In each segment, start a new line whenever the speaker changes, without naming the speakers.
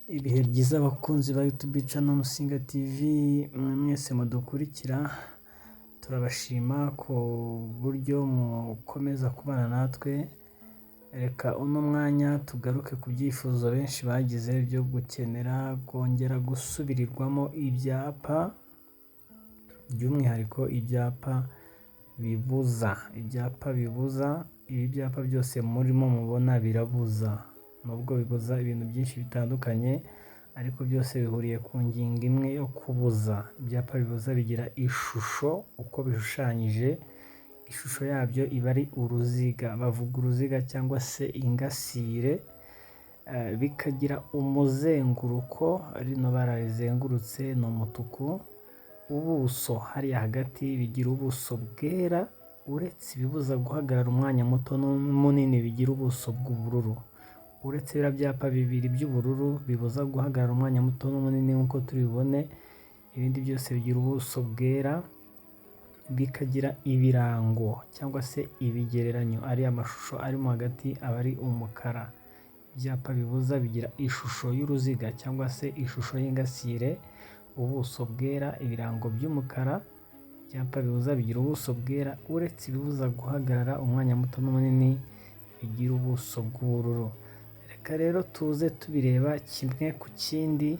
Ibihe byiza abakunzi ba YouTube channel Musinga TV, mwe mwese mudukurikira, turabashima ku buryo mukomeza kubana natwe. Reka uno mwanya tugaruke ku byifuzo benshi bagize byo gukenera kongera gusubirirwamo ibyapa, by'umwihariko ibyapa bibuza. Ibi byapa byose murimo mubona birabuza, nubwo bibuza ibintu byinshi bitandukanye, ariko byose bihuriye ku ngingo imwe yo kubuza. Ibyapa bibuza bigira ishusho, uko bishushanyije, ishusho yabyo iba ari uruziga, bavuga uruziga cyangwa se ingasire, bikagira umuzenguruko, rino bara rizengurutse ni umutuku, ubuso hariya hagati bigira ubuso bwera, uretse ibibuza guhagarara umwanya muto n'munini bigira ubuso bw'ubururu. Uretse biriya byapa bibiri by'ubururu bibuza guhagarara umwanya muto n'munini nk'uko tubibone, ibindi byose bigira ubuso bwera, bikagira ibirango cyangwa se ibigereranyo, ari amashusho arimo hagati aba ari umukara. Ibyapa bibuza bigira ishusho y'uruziga cyangwa se ishusho y'ingasire, ubuso bwera, ibirango by'umukara. Ibyapa bibuza bigira ubuso bwera, uretse ibibuza guhagarara umwanya muto n'munini bigira ubuso bw'ubururu. Reka rero tuze tubireba kimwe ku kindi,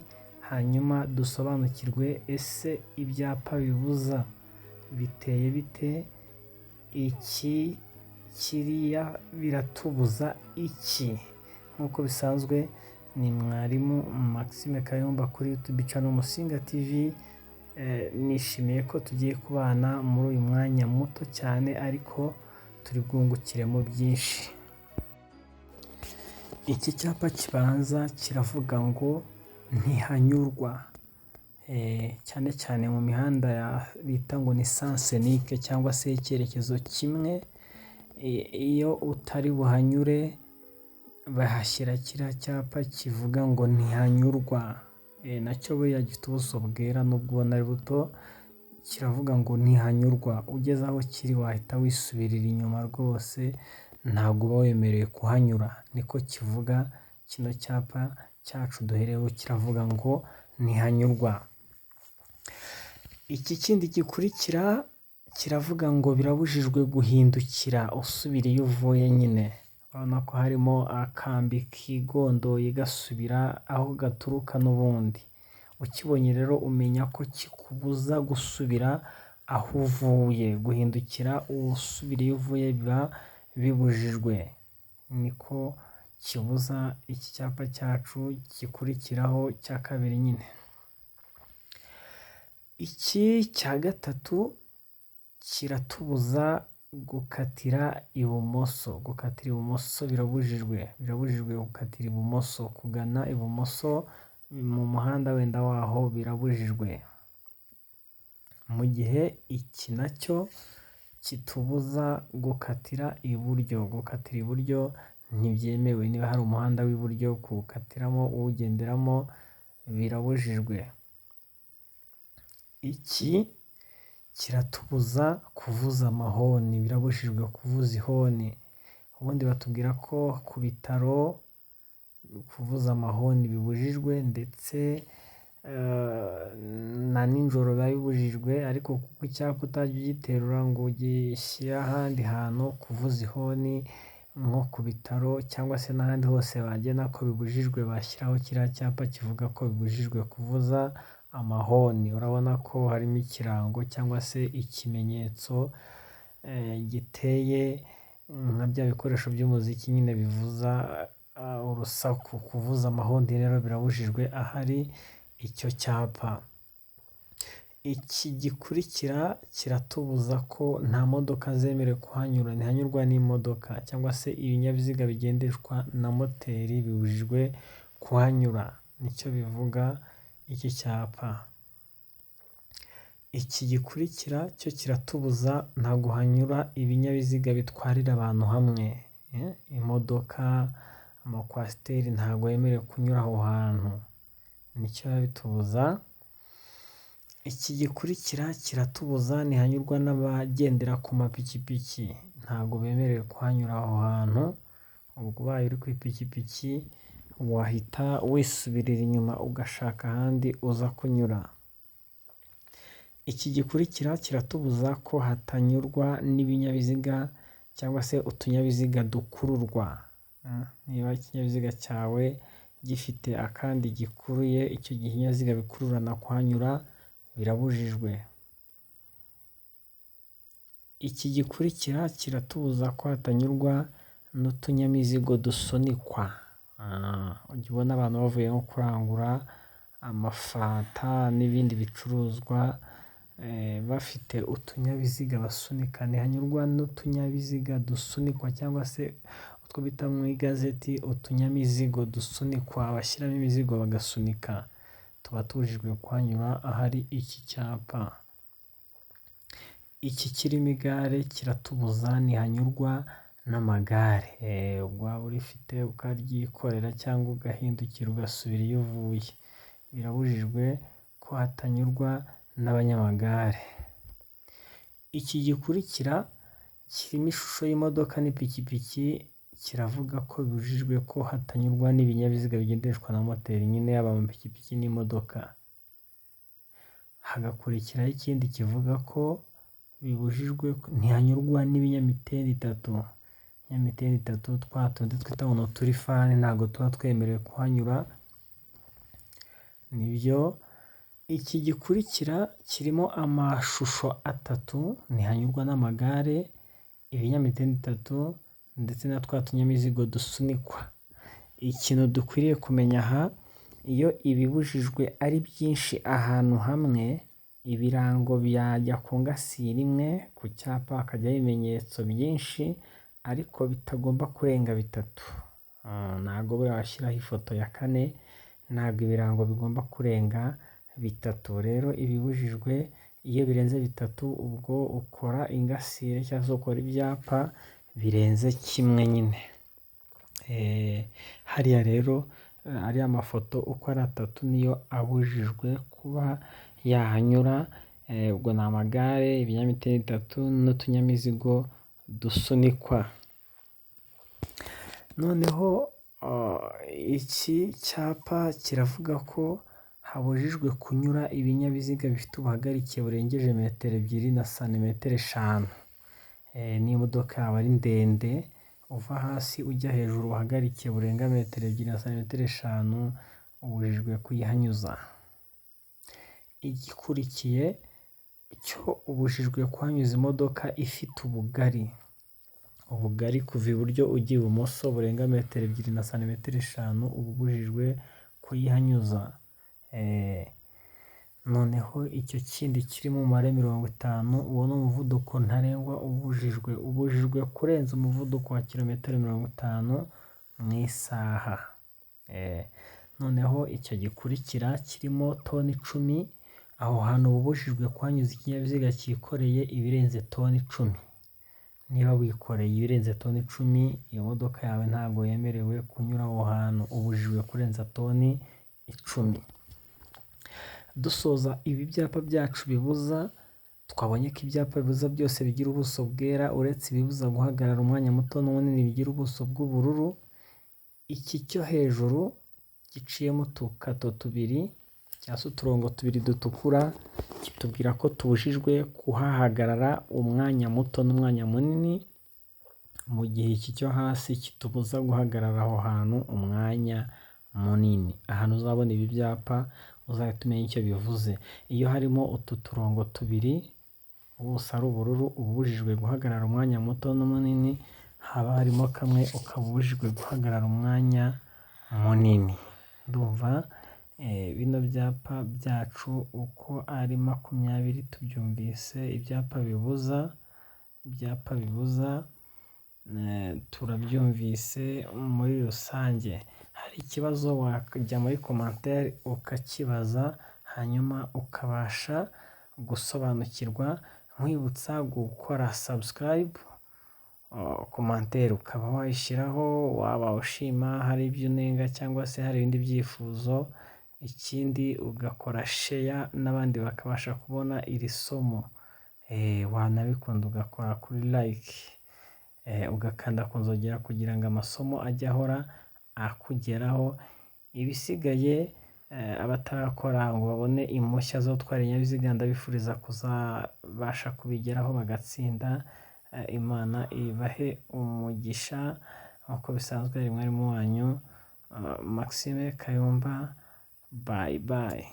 hanyuma dusobanukirwe ese ibyapa bibuza biteye bite, iki kiriya biratubuza iki. Nk'uko bisanzwe ni mwarimu Maxime Kayumba kuri YouTube channel Musinga TV. Nishimiye ko tugiye kubana muri uyu mwanya muto cyane, ariko turi bwungukiremo byinshi. Iki cyapa kibanza kiravuga ngo ntihanyurwa, cyane cyane mu mihanda bita ngo ni sens unique cyangwa se icyerekezo kimwe. Iyo utari buhanyure bahashyira kiriya cyapa kivuga ngo ntihanyurwa, nacyo buriya gifite ubuso bwera nubwo ubona ari buto, kiravuga ngo ntihanyurwa. Ugeze aho kiri wahita wisubirira inyuma rwose, ntabwo uba wemerewe kuhanyura. Niko kivuga kino cyapa cyacu duhereyeho, kiravuga ngo ntihanyurwa. Iki kindi gikurikira kiravuga ngo birabujijwe guhindukira usubira iyo uvuye nyine. Urabona ko harimo akambi kigondoye gasubira aho gaturuka n'ubundi. Ukibonye rero umenya ko kikubuza gusubira aho uvuye, guhindukira usubira iyo uvuye biba bibujijwe. Niko kibuza iki cyapa cyacu gikurikiraho cya kabiri nyine. Iki cya gatatu kiratubuza gukatira ibumoso. Gukatira ibumoso birabujijwe, gukatira ibumoso, kugana ibumoso mu muhanda wenda waho birabujijwe. Mu gihe iki nacyo kitubuza gukatira iburyo. Gukatira iburyo ntibyemewe, niba hari umuhanda w'iburyo kuwukatiramo uwugenderamo birabujijwe. Iki kiratubuza kuvuza amahoni, birabujijwe kuvuza ihoni. Ubundi batubwira ko ku bitaro kuvuza amahoni bibujijwe, ndetse na nijoro biba bibujijwe, ariko kuko icyapa utajya ugiterura ngo ugishyire ahandi hantu, kuvuza ihoni nko ku bitaro cyangwa se n'ahandi hose bagena ko bibujijwe, bashyiraho kiriya cyapa kivuga ko bibujijwe kuvuza amahoni. Urabona ko harimo ikirango cyangwa se ikimenyetso giteye nka bya bikoresho by'umuziki nyine bivuza urusaku. Kuvuza amahoni rero birabujijwe ahari icyo cyapa. Iki gikurikira kiratubuza ko nta modoka zemerewe kuhanyura, ntihanyurwa n'imodoka cyangwa se ibinyabiziga bigendeshwa na moteri bibujijwe kuhanyura, nicyo bivuga iki cyapa. Iki gikurikira cyo kiratubuza nta guhanyura ibinyabiziga bitwarira abantu hamwe, imodoka, amakwasiteri ntabwo yemerewe kunyura aho hantu, nicyo biba bitubuza. Iki gikurikira kiratubuza ntihanyurwa n'abagendera ku mapikipiki, ntabwo bemerewe kuhanyura aho hantu. Ubwo ubaye uri ku ipikipiki wahita wisubirira inyuma ugashaka ahandi uza kunyura. Iki gikurikira kiratubuza ko hatanyurwa n'ibinyabiziga cyangwa se utunyabiziga dukururwa. Niba ikinyabiziga cyawe gifite akandi gikuruye, icyo gihe ibinyabiziga bikururana kuhanyura birabujijwe. Iki gikurikira kiratubuza ko hatanyurwa n'utunyamizigo dusunikwa. Ujya ubona abantu bavuye nko kurangura amafanta n'ibindi bicuruzwa bafite utunyabiziga basunika. Ntihanyurwa n'utunyabiziga dusunikwa cyangwa se utwo bita mu igazeti utunyamizigo dusunikwa, bashyiramo imizigo bagasunika. Tuba tubujijwe kuhanyura ahari iki cyapa. Iki kirimo igare kiratubuza, ntihanyurwa n'amagare. Waba urifite ukaryikorera cyangwa ugahindukira ugasubira iyo uvuye. Birabujijwe ko hatanyurwa n'abanyamagare. Iki gikurikira kirimo ishusho y'imodoka n'ipikipiki, kiravuga ko bibujijwe ko hatanyurwa n'ibinyabiziga bigendeshwa na moteri, nyine yaba amapikipiki n'imodoka. Hagakurikiraho ikindi kivuga ko bibujijwe, ntihanyurwa n'ibinyamitende itatu. Ibinyamitende itatu, twa tundi twita ngo ni uturifani, ntabwo tuba twemerewe kuhanyura. Nibyo. Iki gikurikira kirimo amashusho atatu, ntihanyurwa n'amagare, ibinyamitende itatu ndetse na twa tunyamizigo dusunikwa. Ikintu dukwiriye kumenya aha, iyo ibibujijwe ari byinshi ahantu hamwe, ibirango byajya ku ngasire imwe ku cyapa hakajyaho ibimenyetso byinshi ariko bitagomba kurenga bitatu. Ntabwo buriya washyiraho ifoto ya kane, ntabwo ibirango bigomba kurenga bitatu. Rero ibibujijwe iyo birenze bitatu, ubwo ukora ingasire cyangwa se ukora ibyapa birenze kimwe nyine. Hariya rero ariya mafoto uko ari atatu niyo abujijwe kuba yahanyura. Ubwo ni amagare, ibinyamitende itatu n'utunyamizigo dusunikwa. Noneho iki cyapa kiravuga ko habujijwe kunyura ibinyabiziga bifite ubuhagarike burengeje metero 2 na santimetero 5. N'imodoka yaba ari ndende, uva hasi ujya hejuru ubuhagarike burenga metero 2 na santimetero 5, ubujijwe kuyihanyuza. Igikurikiye cyo ubujijwe kuhanyuza imodoka ifite ubugari kuva iburyo ujya ibumoso burenga metero 2 na santimetero 5, uba ubujijwe kuyihanyuza. Noneho icyo kindi kirimo umubare 50, uwo ni umuvuduko ntarengwa ubujijwe kurenza umuvuduko wa kilometero 50 mu isaha. Noneho icyo gikurikira kirimo toni 10, aho hantu ubujijwe kuhanyuza ikinyabiziga cyikoreye ibirenze toni 10. Niba wikoreye ibirenze toni 10, iyo modoka yawe ntabwo yemerewe kunyura aho hantu, ubujijwe kurenza toni 10. Dusoza ibi byapa byacu bibuza, twabonye ko ibyapa bibuza byose bigira ubuso bwera uretse ibibuza guhagarara umwanya muto n'munini bigira ubuso bw'ubururu. Iki cyo hejuru giciyemo utukato tubiri cyangwa se uturongo tubiri dutukura, kitubwira ko tubujijwe kuhahagarara umwanya muto n'umwanya munini, mu gihe iki cyo hasi kitubuza guhagarara aho hantu umwanya munini. Ahantu uzabona ibi byapa uzahita umenya icyo bivuze. Iyo harimo utu turongo tubiri ubuso ari ubururu, ubujijwe guhagarara umwanya muto n'munini, haba harimo kamwe ukaba ubujijwe guhagarara umwanya munini. Ndumva bino byapa byacu uko ari 20 tubyumvise. Ibyapa bibuza turabyumvise muri rusange. Hari ikibazo wajya muri commentaire ukakibaza, hanyuma ukabasha gusobanukirwa. Nkwibutsa gukora subscribe, commentaire ukaba wayishyiraho, waba ushima, hari ibyo unenga cyangwa se hari ibindi byifuzo. Ikindi ugakora share n'abandi bakabasha kubona iri somo. Wanabikunda ugakora kuri like, ugakanda ku nzogera kugira ngo amasomo ajye ahora akugeraho. Ibisigaye abatarakora ngo babone impushya zo gutwara ibinyabiziga, ndabifuriza kuzabasha kubigeraho bagatsinda. Imana ibahe umugisha. Nk'uko bisanzwe ari mwarimu wanyu Maxime Kayumba. Bye bye.